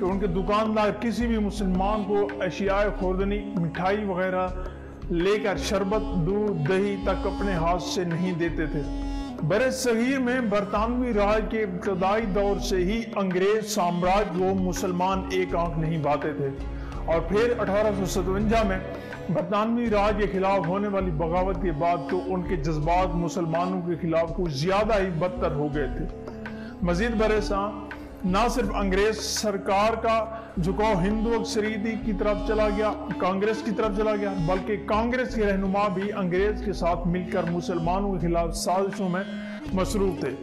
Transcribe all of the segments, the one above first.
کہ ان کے دکاندار کسی بھی مسلمان کو اشیاء خوردنی، مٹھائی وغیرہ لے کر شربت، دودھ، دہی تک اپنے ہاتھ سے نہیں دیتے تھے۔ بر صغیر میں برطانوی راج کے ابتدائی دور سے ہی انگریز سامراج کو مسلمان ایک آنکھ نہیں بھاتے تھے، اور پھر 1857 میں برطانوی راج کے خلاف ہونے والی بغاوت کے بعد تو ان کے جذبات مسلمانوں کے خلاف کچھ زیادہ ہی بدتر ہو گئے تھے۔ مزید برساں نہ صرف انگریز سرکار کا جھکاؤ ہندو اکثریتی کی طرف چلا گیا، کانگریس کی طرف چلا گیا، بلکہ کانگریس کے رہنما بھی انگریز کے ساتھ مل کر مسلمانوں کے خلاف سازشوں میں مصروف تھے،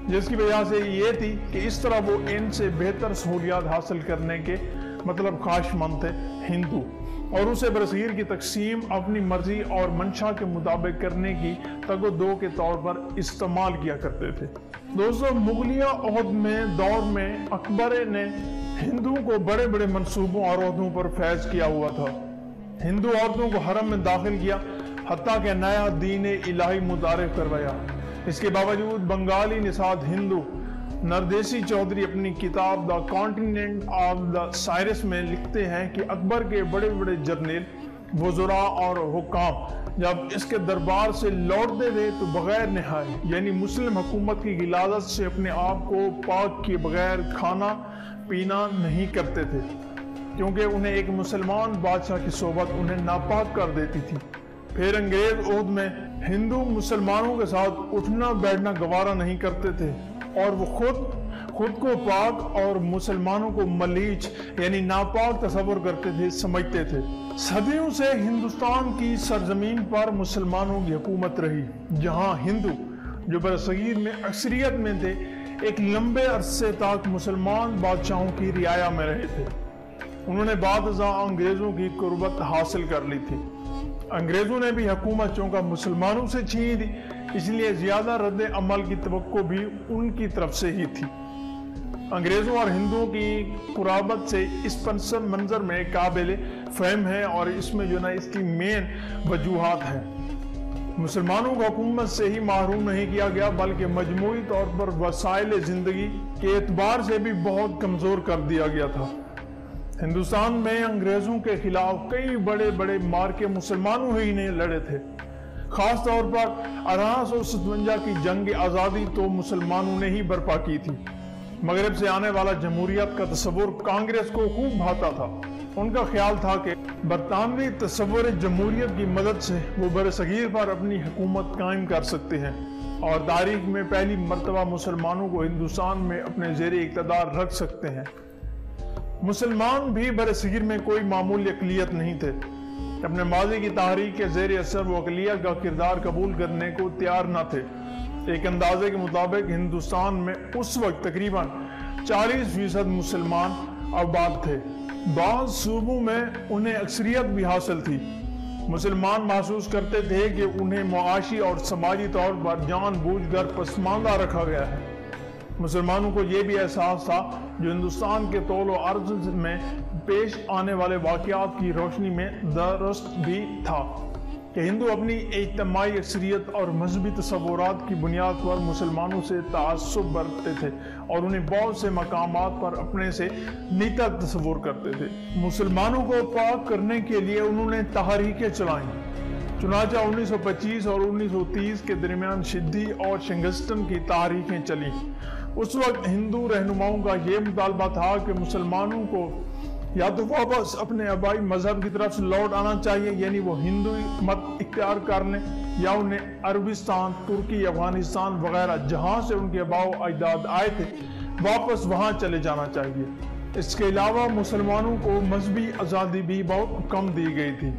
جس کی وجہ سے یہ تھی کہ اس طرح وہ ان سے بہتر سہولیات حاصل کرنے کے خواہش مند تھے ہندو، اور اسے برصغیر کی تقسیم اپنی مرضی اور منشا کے مطابق کرنے کی تگ و دو کے طور پر استعمال کیا کرتے تھے۔ دوستو، مغلیہ عہد میں دور میں اکبر نے ہندوؤں کو بڑے بڑے منصوبوں اور عہدوں پر فیض کیا ہوا تھا۔ ہندو عورتوں کو حرم میں داخل کیا، حتیٰ کہ نیا دین الہی متعارف کروایا۔ اس کے باوجود بنگالی نژاد ہندو نردیسی چودھری اپنی کتاب the continent of the Cyrus میں لکھتے ہیں کہ اکبر کے بڑے بڑے جرنیل، وزراء اور حکام جب اس کے دربار سے لوٹتے تھے تو بغیر نہائے، یعنی مسلم حکومت کی غلاظت سے اپنے آپ کو پاک کیے بغیر کھانا پینا نہیں کرتے تھے، کیونکہ انہیں ایک مسلمان بادشاہ کی صحبت انہیں ناپاک کر دیتی تھی۔ پھر انگریز عہد میں ہندو مسلمانوں کے ساتھ اٹھنا بیٹھنا گوارا نہیں کرتے تھے، اور وہ خود کو پاک اور مسلمانوں کو ملیچ یعنی ناپاک تصور کرتے تھے، سمجھتے تھے۔ صدیوں سے ہندوستان کی سرزمین پر مسلمانوں کی حکومت رہی، جہاں ہندو جو برصغیر میں اکثریت میں تھے ایک لمبے عرصے تک مسلمان بادشاہوں کی رعایا میں رہے تھے۔ انہوں نے بعد ازاں انگریزوں کی قربت حاصل کر لی تھی۔ انگریزوں نے بھی حکومت چونکہ مسلمانوں سے چھین تھی، اس لیے زیادہ رد عمل کی توقع بھی ان کی طرف سے ہی تھی۔ انگریزوں اور ہندوؤں کی قرابت سے اس پس منظر میں قابل فہم ہے، اور اس میں اس کی مین وجوہات ہیں۔ مسلمانوں کو حکومت سے ہی محروم نہیں کیا گیا، بلکہ مجموعی طور پر وسائل زندگی کے اعتبار سے بھی بہت کمزور کر دیا گیا تھا۔ ہندوستان میں انگریزوں کے خلاف کئی بڑے بڑے مارکے مسلمانوں ہی نے لڑے تھے۔ خاص طور پر 1857 کی جنگ آزادی تو مسلمانوں نے ہی برپا کی تھی۔ مغرب سے آنے والا جمہوریت کا تصور کانگریس کو خوب بھاتا تھا۔ ان کا خیال تھا کہ برطانوی تصور جمہوریت کی مدد سے وہ برصغیر پر اپنی حکومت قائم کر سکتے ہیں، اور تاریخ میں پہلی مرتبہ مسلمانوں کو ہندوستان میں اپنے زیر اقتدار رکھ سکتے ہیں۔ مسلمان بھی برصغیر میں کوئی معمولی اقلیت نہیں تھے۔ اپنے ماضی کی تحریک کے زیر اثر وہ اقلیت کا کردار قبول کرنے کو تیار نہ تھے۔ ایک اندازے کے مطابق ہندوستان میں اس وقت تقریباً 40% مسلمان آباد تھے۔ بعض صوبوں میں انہیں اکثریت بھی حاصل تھی۔ مسلمان محسوس کرتے تھے کہ انہیں معاشی اور سماجی طور پر جان بوجھ کر پسماندہ رکھا گیا ہے۔ مسلمانوں کو یہ بھی احساس تھا، جو ہندوستان کے طول و عرض میں پیش آنے والے واقعات کی روشنی میں درست بھی تھا، کہ ہندو اپنی اجتماعی اکثریت اور مذہبی تصورات کی بنیاد پر مسلمانوں سے تعصب برتتے تھے، اور انہیں بہت سے مقامات پر اپنے سے نیتا تصور کرتے تھے۔ مسلمانوں کو پاک کرنے کے لیے انہوں نے تحریکیں چلائیں۔ چنانچہ 1925 اور 1930 کے درمیان شدی اور شنگسٹن کی تحریکیں چلیں۔ اس وقت ہندو رہنماؤں کا یہ مطالبہ تھا کہ مسلمانوں کو یا تو واپس اپنے آبائی مذہب کی طرف سے لوٹ آنا چاہیے، یعنی وہ ہندو مت اختیار کر لیں، یا انہیں عربستان، ترکی، افغانستان وغیرہ جہاں سے ان کے آباء و اجداد آئے تھے واپس وہاں چلے جانا چاہیے۔ اس کے علاوہ مسلمانوں کو مذہبی آزادی بھی بہت کم دی گئی تھی۔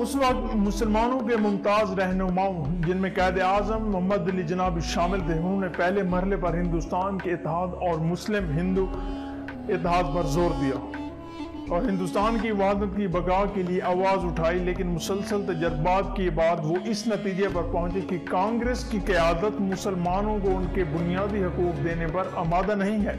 اس وقت مسلمانوں کے ممتاز رہنماؤں، جن میں قائد اعظم محمد علی جناح شامل تھے، انہوں نے پہلے مرحلے پر ہندوستان کے اتحاد اور مسلم ہندو اتحاد پر زور دیا اور ہندوستان کی وحدت کی بقا کے لیے آواز اٹھائی، لیکن مسلسل تجربات کے بعد وہ اس نتیجے پر پہنچے کہ کانگریس کی قیادت مسلمانوں کو ان کے بنیادی حقوق دینے پر آمادہ نہیں ہے۔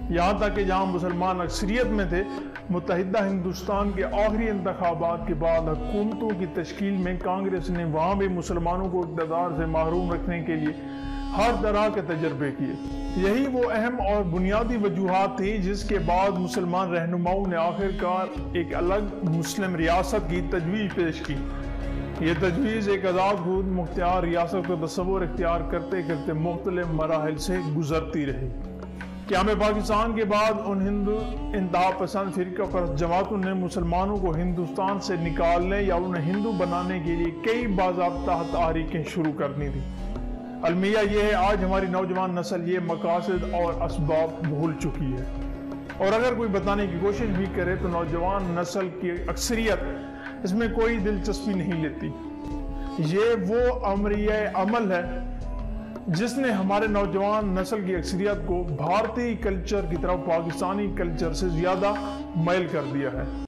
یہاں تک کہ جہاں مسلمان اکثریت میں تھے، متحدہ ہندوستان کے آخری انتخابات کے بعد حکومتوں کی تشکیل میں کانگریس نے وہاں بھی مسلمانوں کو اقتدار سے محروم رکھنے کے لیے ہر طرح کے تجربے کیے۔ یہی وہ اہم اور بنیادی وجوہات تھی جس کے بعد مسلمان رہنماؤں نے آخرکار ایک الگ مسلم ریاست کی تجویز پیش کی۔ یہ تجویز ایک آزاد خود مختار ریاست کو تصور اختیار کرتے کرتے مختلف مراحل سے گزرتی رہی۔ قیام پاکستان کے بعد ان ہندو انتہا پسند فرقہ پرست جماعتوں نے مسلمانوں کو ہندوستان سے نکالنے یا انہیں ہندو بنانے کے لیے کئی باضابطہ تحریکیں شروع کرنی تھی۔ المیہ یہ ہے، آج ہماری نوجوان نسل یہ مقاصد اور اسباب بھول چکی ہے، اور اگر کوئی بتانے کی کوشش بھی کرے تو نوجوان نسل کی اکثریت اس میں کوئی دلچسپی نہیں لیتی۔ یہ وہ عمل ہے جس نے ہمارے نوجوان نسل کی اکثریت کو بھارتی کلچر کی طرف پاکستانی کلچر سے زیادہ مائل کر دیا ہے۔